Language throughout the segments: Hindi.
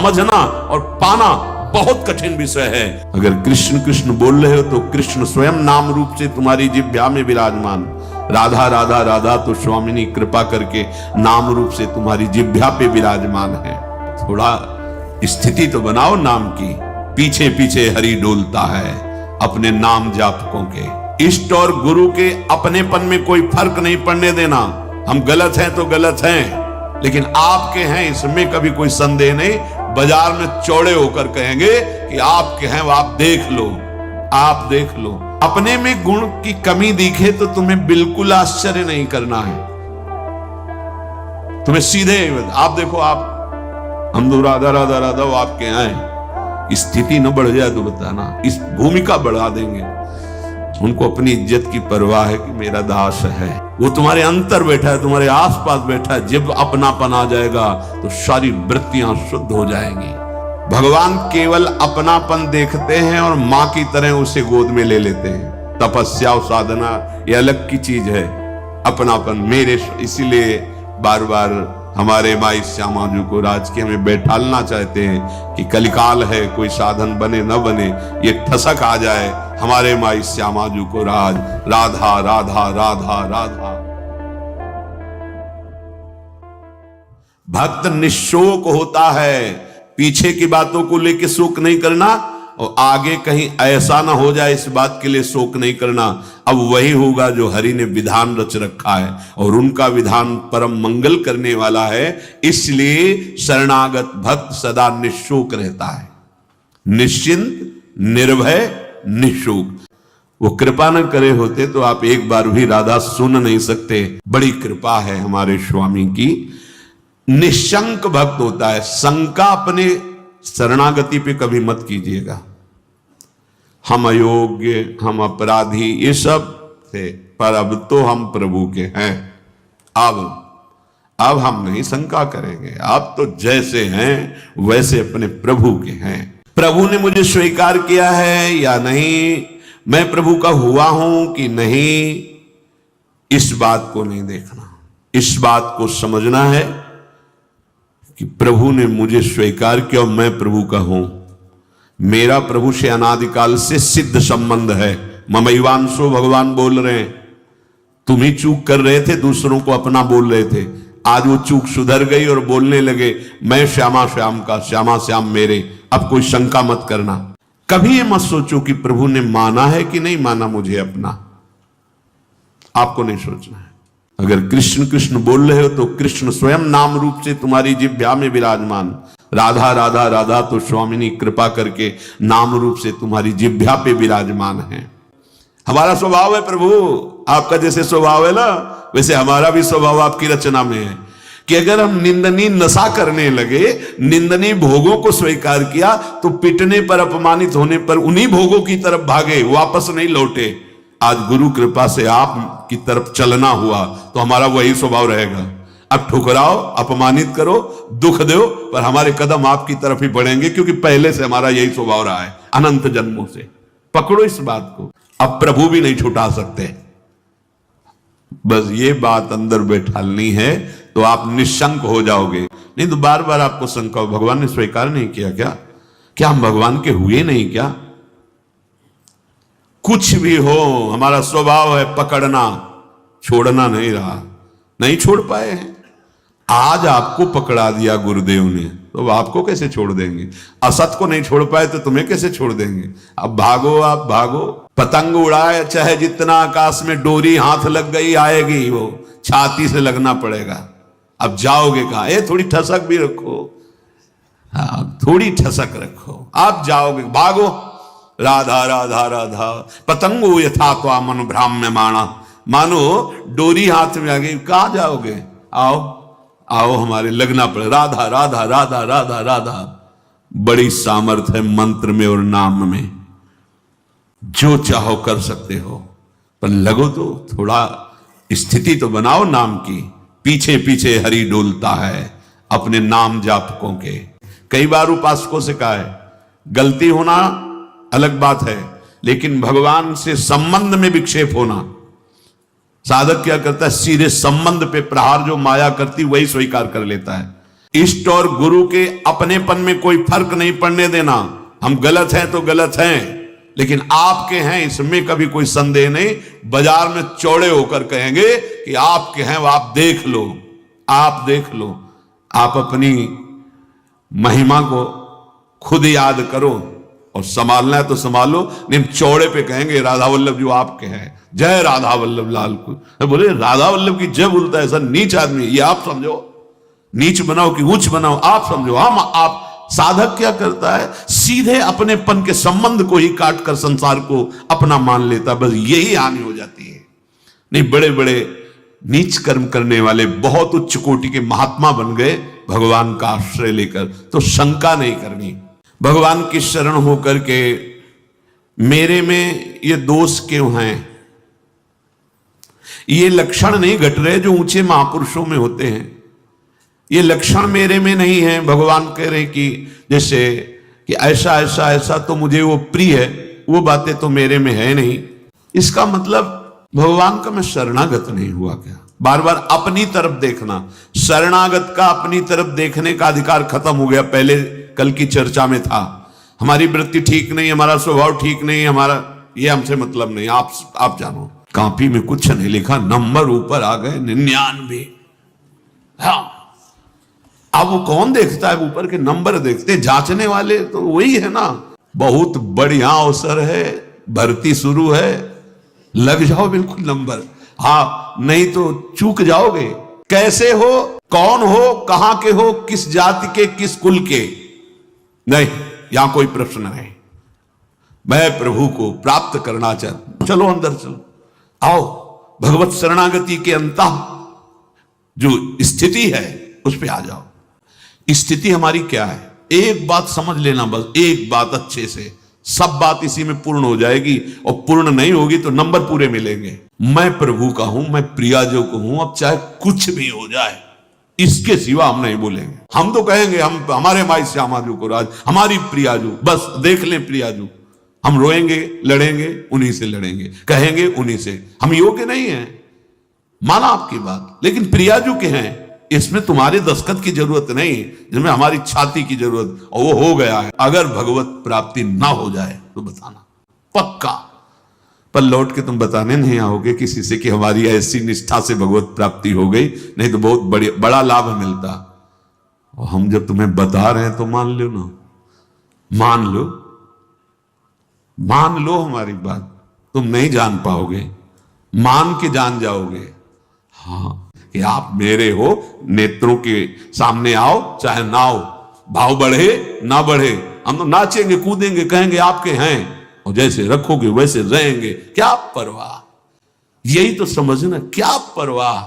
समझना और पाना बहुत कठिन विषय है। अगर कृष्ण कृष्ण बोल रहे हो तो कृष्ण स्वयं नाम रूप से तुम्हारी जिह्वा में विराजमान, राधा राधा राधा तो स्वामिनी कृपा करके नाम रूप से तुम्हारी जिह्वा पे विराजमान है। थोड़ा स्थिति तो बनाओ नाम की। पीछे पीछे हरि डोलता है अपने नाम जापकों के। इष्ट और गुरु के अपनेपन में कोई फर्क नहीं पड़ने देना। हम गलत हैं तो गलत हैं, लेकिन आपके हैं इसमें कभी कोई संदेह नहीं। बाजार में चौड़े होकर कहेंगे कि आपके हैं, वो आप देख लो, आप देख लो। अपने में गुण की कमी दिखे तो तुम्हें बिल्कुल आश्चर्य नहीं करना है। तुम्हें सीधे आप देखो, आप हम तो राधा राधा राधा वो आपके हैं, स्थिति न बढ़ जाए तो बताना, इस भूमिका बढ़ा देंगे। उनको अपनी इज्जत की परवाह है कि मेरा दास है, वो तुम्हारे अंतर बैठा है, तुम्हारे आसपास बैठा है। जब अपनापन आ जाएगा तो सारी वृत्तियां शुद्ध हो जाएंगी। भगवान केवल अपनापन देखते हैं और मां की तरह उसे गोद में ले लेते हैं। तपस्या और साधना ये अलग की चीज है, अपनापन मेरे। इसीलिए बार बार हमारे माई श्यामा जी को राज के हमें बैठालना चाहते हैं कि कलिकाल है, कोई साधन बने न बने, ये ठसक आ जाए हमारे माई श्यामा जी को राज, राधा राधा राधा राधा। भक्त निशोक होता है, पीछे की बातों को लेकर शोक नहीं करना और आगे कहीं ऐसा ना हो जाए इस बात के लिए शोक नहीं करना। अब वही होगा जो हरि ने विधान रच रखा है और उनका विधान परम मंगल करने वाला है। इसलिए शरणागत भक्त सदा निशोक रहता है, निश्चिंत, निर्भय, निशोक। वो कृपा न करे होते तो आप एक बार भी राधा सुन नहीं सकते। बड़ी कृपा है हमारे स्वामी की। निशंक भक्त होता है। शंका अपने शरणागति पे कभी मत कीजिएगा। हम अयोग्य, हम अपराधी, ये सब थे, पर अब तो हम प्रभु के हैं। अब हम नहीं शंका करेंगे। आप तो जैसे हैं वैसे अपने प्रभु के हैं। प्रभु ने मुझे स्वीकार किया है या नहीं, मैं प्रभु का हुआ हूं कि नहीं, इस बात को नहीं देखना। इस बात को समझना है कि प्रभु ने मुझे स्वीकार किया और मैं प्रभु का हूं। मेरा प्रभु से अनादिकाल से सिद्ध संबंध है। ममैवांशो भगवान बोल रहे हैं। तुम ही चूक कर रहे थे, दूसरों को अपना बोल रहे थे। आज वो चूक सुधर गई और बोलने लगे मैं श्यामा श्याम का, श्यामा श्याम मेरे। अब कोई शंका मत करना। कभी ये मत सोचो कि प्रभु ने माना है कि नहीं माना मुझे अपना। आपको नहीं सोचना है। अगर कृष्ण कृष्ण बोल रहे हो तो कृष्ण स्वयं नाम रूप से तुम्हारी जिह्वा में विराजमान, राधा राधा राधा तो स्वामिनी कृपा करके नाम रूप से तुम्हारी जिह्वा पे विराजमान है। हमारा स्वभाव है प्रभु, आपका जैसे स्वभाव है ना वैसे हमारा भी स्वभाव आपकी रचना में है कि अगर हम निंदनीय नशा करने लगे, निंदनीय भोगों को स्वीकार किया तो पिटने पर, अपमानित होने पर उन्हीं भोगों की तरफ भागे, वापस नहीं लौटे। आज गुरु कृपा से आप की तरफ चलना हुआ तो हमारा वही स्वभाव रहेगा। अब ठुकराओ, अपमानित करो, दुख दो, पर हमारे कदम आपकी तरफ ही बढ़ेंगे, क्योंकि पहले से हमारा यही स्वभाव रहा है अनंत जन्मों से। पकड़ो इस बात को। अब प्रभु भी नहीं छुटा सकते। बस ये बात अंदर बैठालनी है तो आप निशंक हो जाओगे। नहीं तो बार बार आपको शंका, भगवान ने स्वीकार नहीं किया क्या हम भगवान के हुए नहीं क्या? कुछ भी हो, हमारा स्वभाव है पकड़ना, छोड़ना नहीं रहा, नहीं छोड़ पाए हैं। आज आपको पकड़ा दिया गुरुदेव ने तो आपको कैसे छोड़ देंगे? असत को नहीं छोड़ पाए तो तुम्हें कैसे छोड़ देंगे? अब भागो, आप भागो। पतंग उड़ाए चाहे जितना आकाश में, डोरी हाथ लग गई आएगी, वो छाती से लगना पड़ेगा। अब जाओगे कहां? ये थोड़ी ठसक भी रखो, हाँ थोड़ी ठसक रखो। आप जाओगे, भागो। राधा राधा राधा पतंगो यथा त्वा मनु भ्राम्य माणा। मानो डोरी हाथ में आ गई, कहां जाओगे? आओ आओ, हमारे लगना पड़े। राधा राधा राधा राधा राधा। बड़ी सामर्थ है मंत्र में और नाम में, जो चाहो कर सकते हो, पर लगो तो थोड़ा स्थिति तो बनाओ नाम की। पीछे पीछे हरि डोलता है अपने नाम जापकों के। कई बार उपासकों से कहा है, गलती होना अलग बात है, लेकिन भगवान से संबंध में विक्षेप होना। साधक क्या करता है? सीधे संबंध पे प्रहार जो माया करती वही स्वीकार कर लेता है। इष्ट और गुरु के अपनेपन में कोई फर्क नहीं पड़ने देना। हम गलत हैं तो गलत हैं, लेकिन आपके हैं इसमें कभी कोई संदेह नहीं। बाजार में चौड़े होकर कहेंगे कि आपके हैं, वो आप देख लो, आप देख लो। आप अपनी महिमा को खुद याद करो और संभालना है तो संभालो, नहीं चौड़े पे कहेंगे राधा वल्लभ जो आपके हैं, जय राधा वल्लभ लाल को। बोले राधा वल्लभ की जय बोलता है ऐसा नीच आदमी, ये आप समझो। नीच बनाओ कि उच्च बनाओ आप समझो। हम आप साधक क्या करता है, सीधे अपनेपन के संबंध को ही काट कर संसार को अपना मान लेता, बस यही हानि हो जाती है। नहीं, बड़े बड़े नीच कर्म करने वाले बहुत उच्च कोटि के महात्मा बन गए भगवान का आश्रय लेकर, तो शंका नहीं करनी। भगवान की शरण होकर के मेरे में ये दोष क्यों हैं, ये लक्षण नहीं घट रहे जो ऊंचे महापुरुषों में होते हैं। ये लक्षण मेरे में नहीं है। भगवान कह रहे कि जैसे कि ऐसा ऐसा ऐसा तो मुझे वो प्रिय है, वो बातें तो मेरे में है नहीं। इसका मतलब भगवान का मैं शरणागत नहीं हुआ क्या? बार बार अपनी तरफ देखना, शरणागत का अपनी तरफ देखने का अधिकार खत्म हो गया। पहले कल की चर्चा में था, हमारी वृत्ति ठीक नहीं, हमारा स्वभाव ठीक नहीं, हमारा ये हमसे मतलब नहीं। आप जानो, कॉपी में कुछ नहीं लिखा, नंबर ऊपर आ गए 99। हाँ, अब वो कौन देखता है? ऊपर के नंबर देखते, जांचने वाले तो वही है ना। बहुत बढ़िया अवसर है, भर्ती शुरू है, लग जाओ बिल्कुल नंबर। हाँ, नहीं तो चूक जाओगे। कैसे हो, कौन हो, कहां के हो, किस जाति के, किस कुल के, नहीं, यहां कोई प्रश्न नहीं। मैं प्रभु को प्राप्त करना चाहता, चलो अंदर चलो, आओ। भगवत शरणागति के अंतः जो स्थिति है उस पे आ जाओ। स्थिति हमारी क्या है, एक बात समझ लेना, बस एक बात अच्छे से, सब बात इसी में पूर्ण हो जाएगी। और पूर्ण नहीं होगी तो नंबर पूरे मिलेंगे। मैं प्रभु का हूं, मैं प्रियाजो को हूं, अब चाहे कुछ भी हो जाए, इसके सिवा हम नहीं बोलेंगे। हम तो कहेंगे हम हमारे माई श्यामाजू को राज, हमारी प्रियाजू, बस देख लें प्रियाजू। हम रोएंगे, लड़ेंगे, उन्हीं से लड़ेंगे, कहेंगे उन्हीं से। हम योग्य नहीं है, माना आपकी बात, लेकिन प्रियाजू के हैं, इसमें तुम्हारे दस्तखत की जरूरत नहीं, जिसमें हमारी छाती की जरूरत, और वो हो गया है। अगर भगवत प्राप्ति ना हो जाए तो बताना पक्का, पर लौट के तुम बताने नहीं आओगे किसी से कि हमारी ऐसी निष्ठा से भगवत प्राप्ति हो गई, नहीं तो बहुत बड़ा लाभ मिलता। और हम जब तुम्हें बता रहे हैं तो मान लो ना, मान लो, मान लो हमारी बात। तुम नहीं जान पाओगे, मान के जान जाओगे। हाँ, कि आप मेरे हो, नेत्रों के सामने आओ चाहे ना आओ, भाव बढ़े ना बढ़े, हम तो नाचेंगे कूदेंगे, कहेंगे आपके हैं, और जैसे रखोगे वैसे रहेंगे। क्या परवाह, यही तो समझना, क्या परवाह।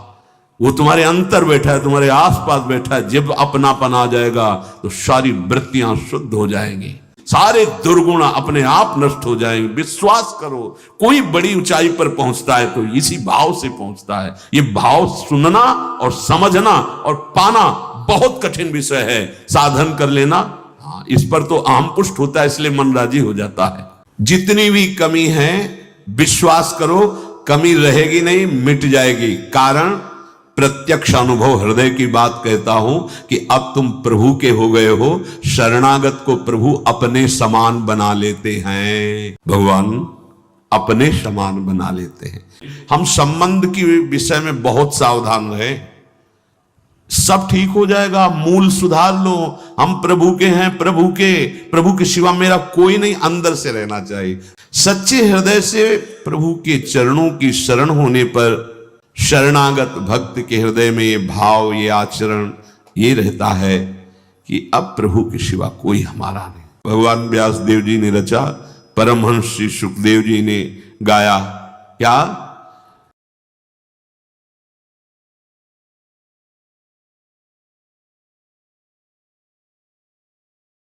वो तुम्हारे अंतर बैठा है, तुम्हारे आसपास बैठा है। जब अपनापन आ जाएगा तो सारी वृत्तियां शुद्ध हो जाएंगी, सारे दुर्गुण अपने आप नष्ट हो जाएंगे। विश्वास करो, कोई बड़ी ऊंचाई पर पहुंचता है तो इसी भाव से पहुंचता है। ये भाव सुनना और समझना और पाना बहुत कठिन विषय है, साधन कर लेना। हाँ, इस पर तो आम पुष्ट होता है, इसलिए मन राजी हो जाता है। जितनी भी कमी है विश्वास करो, कमी रहेगी नहीं, मिट जाएगी। कारण प्रत्यक्ष अनुभव, हृदय की बात कहता हूं कि अब तुम प्रभु के हो गए हो। शरणागत को प्रभु अपने समान बना लेते हैं, भगवान अपने समान बना लेते हैं। हम संबंध की विषय में बहुत सावधान रहे, सब ठीक हो जाएगा। मूल सुधार लो, हम प्रभु के हैं, प्रभु के सिवा मेरा कोई नहीं, अंदर से रहना चाहिए। सच्चे हृदय से प्रभु के चरणों की शरण होने पर शरणागत भक्त के हृदय में ये भाव, ये आचरण ये रहता है कि अब प्रभु के सिवा कोई हमारा नहीं। भगवान व्यास देव जी ने रचा, परमहंस श्री सुखदेव जी ने गाया, क्या